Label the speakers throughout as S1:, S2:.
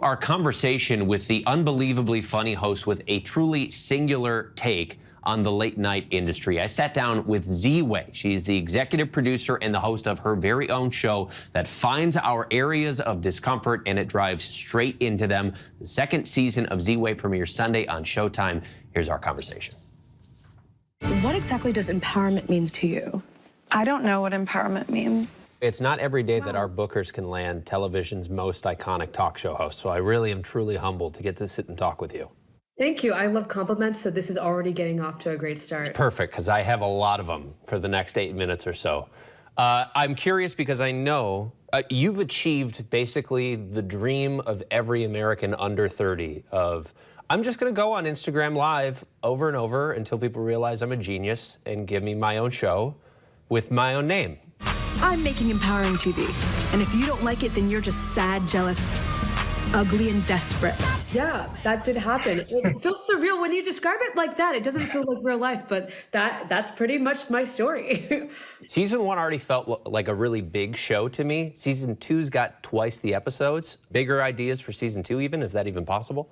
S1: Our conversation with the unbelievably funny host with a truly singular take on the late night industry. I sat down with Ziwe. She's the executive producer and the host of her very own show that finds our areas of discomfort and it drives straight into them. The second season of Ziwe premieres Sunday on Showtime. Here's our conversation.
S2: What exactly does empowerment mean to you?
S3: I don't know what empowerment means.
S4: It's not every day that our bookers can land television's most iconic talk show host, so I really am truly humbled to get to sit and talk with you.
S2: Thank you. I love compliments, so this is already getting off to a great start.
S4: Perfect, because I have a lot of them for the next 8 minutes or so. I'm curious because I know you've achieved basically the dream of every American under 30 of, I'm just going to go on Instagram Live over and over until people realize I'm a genius and give me my own show with my own name.
S2: I'm making empowering TV, and if you don't like it, then you're just sad, jealous, ugly, and desperate. Yeah, that did happen. It feels surreal when you describe it like that. It doesn't feel like real life, but that's pretty much my story.
S4: Season 1 already felt like a really big show to me. Season 2's got twice the episodes. Bigger ideas for Season 2 even? Is that even possible?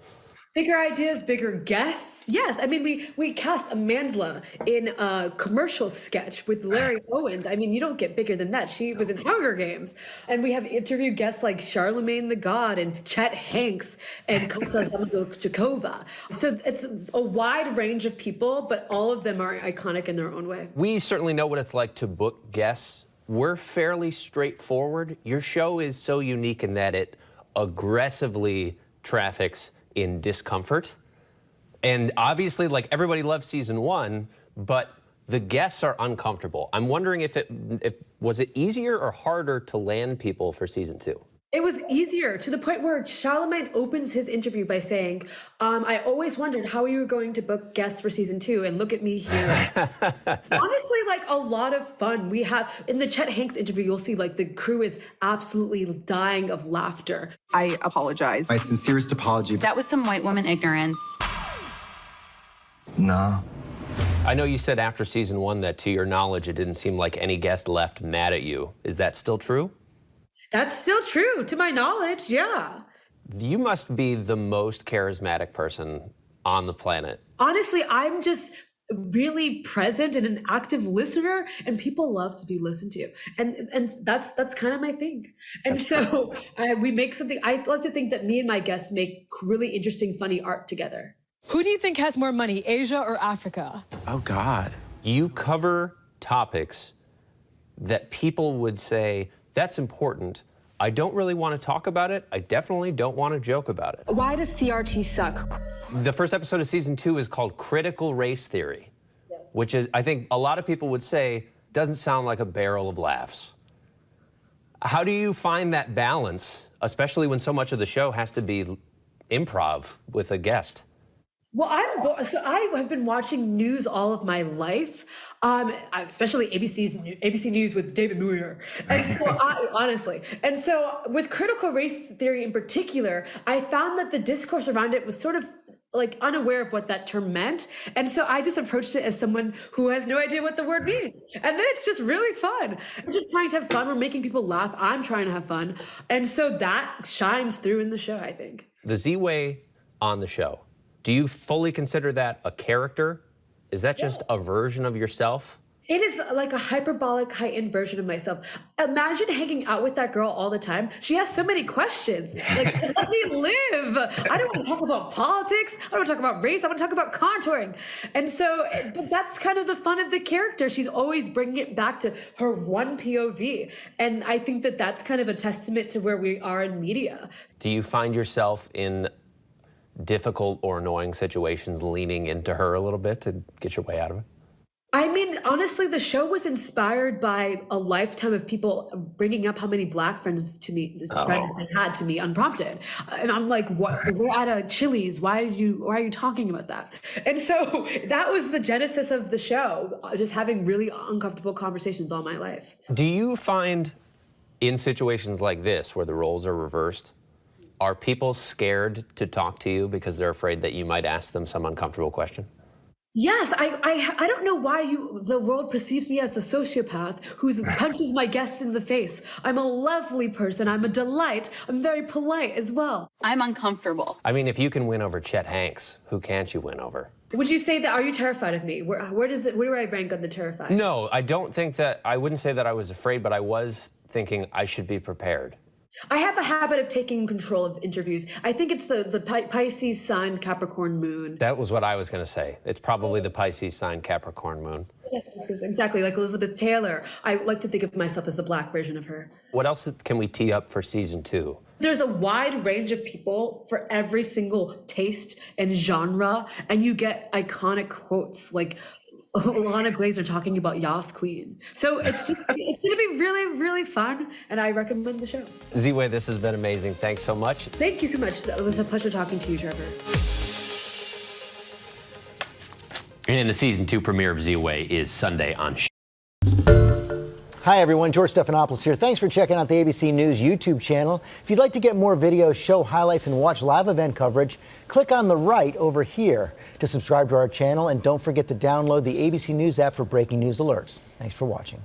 S2: Bigger ideas, bigger guests. Yes, I mean, we cast Amandla in a commercial sketch with Larry Owens. I mean, you don't get bigger than that. She was in Hunger Games. And we have interview guests like Charlemagne the God and Chet Hanks and Jakova. So it's a wide range of people, but all of them are iconic in their own way.
S4: We certainly know what it's like to book guests. We're fairly straightforward. Your show is so unique in that it aggressively traffics in discomfort. And obviously, like, everybody loves Season 1, but the guests are uncomfortable. I'm wondering if was it easier or harder to land people for Season 2?
S2: It was easier, to the point where Charlemagne opens his interview by saying, I always wondered how you were going to book guests for Season 2, and look at me here. Honestly, like, a lot of fun. We have, in the Chet Hanks interview, you'll see, like, the crew is absolutely dying of laughter.
S5: I apologize.
S6: My sincerest apology.
S7: That was some white woman ignorance.
S6: No.
S4: I know you said after Season 1 that, to your knowledge, it didn't seem like any guest left mad at you. Is that still true?
S2: That's still true, to my knowledge, yeah.
S4: You must be the most charismatic person on the planet.
S2: Honestly, I'm just really present and an active listener, and people love to be listened to. And that's kind of my thing. And so we make something, I like to think that me and my guests make really interesting, funny art together.
S8: Who do you think has more money, Asia or Africa?
S6: Oh, God.
S4: You cover topics that people would say, that's important. I don't really want to talk about it. I definitely don't want to joke about it.
S2: Why does CRT suck?
S4: The first episode of Season 2 is called Critical Race Theory, which is, I think a lot of people would say, doesn't sound like a barrel of laughs. How do you find that balance, especially when so much of the show has to be improv with a guest?
S2: Well, I have been watching news all of my life, especially ABC News with David Muir. And so honestly, and so with critical race theory in particular, I found that the discourse around it was sort of like unaware of what that term meant. And so I just approached it as someone who has no idea what the word means. And then it's just really fun. We're just trying to have fun. We're making people laugh. I'm trying to have fun. And so that shines through in the show, I think.
S4: The Ziwe on the show, do you fully consider that a character? Is that just a version of yourself?
S2: It is like a hyperbolic, heightened version of myself. Imagine hanging out with that girl all the time. She has so many questions. Like, let me live. I don't want to talk about politics. I don't want to talk about race. I want to talk about contouring. And so but that's kind of the fun of the character. She's always bringing it back to her one POV. And I think that that's kind of a testament to where we are in media.
S4: Do you find yourself in difficult or annoying situations leaning into her a little bit to get your way out of it?
S2: I mean, honestly, the show was inspired by a lifetime of people bringing up how many Black friends they had to me unprompted. And I'm like, what? We're at a Chili's. Why are you talking about that? And so that was the genesis of the show, just having really uncomfortable conversations all my life.
S4: Do you find in situations like this where the roles are reversed, are people scared to talk to you because they're afraid that you might ask them some uncomfortable question?
S2: Yes, I don't know why the world perceives me as a sociopath who punches my guests in the face. I'm a lovely person. I'm a delight. I'm very polite as well.
S7: I'm uncomfortable.
S4: I mean, if you can win over Chet Hanks, who can't you win over?
S2: Would you say that? Are you terrified of me? Where do I rank on the terrified?
S4: No, I don't think that. I wouldn't say that I was afraid, but I was thinking I should be prepared.
S2: I have a habit of taking control of interviews. I think it's the Pisces sign Capricorn moon.
S4: That was what I was going to say. It's probably the Pisces sign Capricorn moon.
S2: Yes, exactly. Like Elizabeth Taylor. I like to think of myself as the black version of her.
S4: What else can we tee up for season 2?
S2: There's a wide range of people for every single taste and genre, and you get iconic quotes like Lana Glazer talking about Yas Queen. So it's going to be really, really fun, and I recommend the show.
S4: Ziwe, this has been amazing. Thanks so much.
S2: Thank you so much. It was a pleasure talking to you, Trevor.
S1: And the season 2 premiere of Ziwe is Sunday on
S5: Hi everyone, George Stephanopoulos here. Thanks for checking out the ABC News YouTube channel. If you'd like to get more videos, show highlights, and watch live event coverage, click on the right over here to subscribe to our channel, and don't forget to download the ABC News app for breaking news alerts. Thanks for watching.